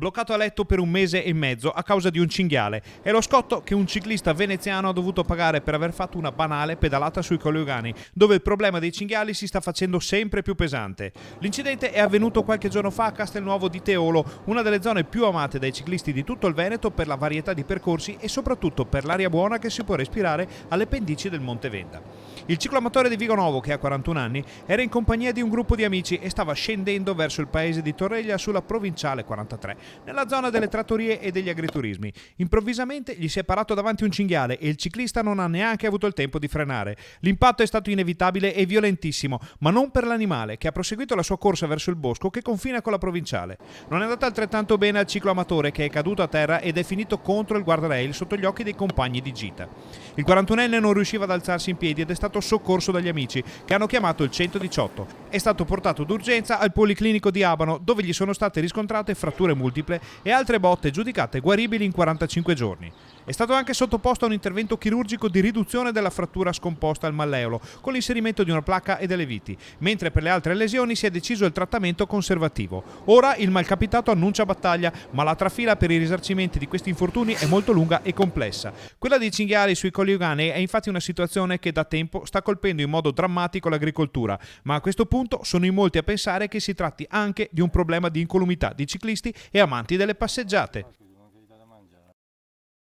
bloccato a letto per 1 mese e mezzo a causa di un cinghiale. È lo scotto che un ciclista veneziano ha dovuto pagare per aver fatto una banale pedalata sui Colli, dove il problema dei cinghiali si sta facendo sempre più pesante. L'incidente è avvenuto qualche giorno fa a Castelnuovo di Teolo, una delle zone più amate dai ciclisti di tutto il Veneto per la varietà di percorsi e soprattutto per l'aria buona che si può respirare alle pendici del Monte Venda. Il cicloamatore di Vigonovo, che ha 41 anni, era in compagnia di un gruppo di amici e stava scendendo verso il paese di Torreglia sulla provinciale 43, nella zona delle trattorie e degli agriturismi. Improvvisamente gli si è parato davanti un cinghiale e il ciclista non ha neanche avuto il tempo di frenare. L'impatto è stato inevitabile e violentissimo, ma non per l'animale, che ha proseguito la sua corsa verso il bosco che confina con la provinciale. Non è andata altrettanto bene al cicloamatore, che è caduto a terra ed è finito contro il guardrail sotto gli occhi dei compagni di gita. Il 41enne non riusciva ad alzarsi in piedi ed è stato soccorso dagli amici, che hanno chiamato il 118. È stato portato d'urgenza al Policlinico di Abano, dove gli sono state riscontrate fratture multiple e altre botte giudicate guaribili in 45 giorni. È stato anche sottoposto a un intervento chirurgico di riduzione della frattura scomposta al malleolo, con l'inserimento di una placca e delle viti, mentre per le altre lesioni si è deciso il trattamento conservativo. Ora il malcapitato annuncia battaglia, ma la trafila per i risarcimenti di questi infortuni è molto lunga e complessa. Quella dei cinghiali sui Colli Euganei è infatti una situazione che da tempo sta colpendo in modo drammatico l'agricoltura, ma a questo punto sono in molti a pensare che si tratti anche di un problema di incolumità di ciclisti e amanti delle passeggiate.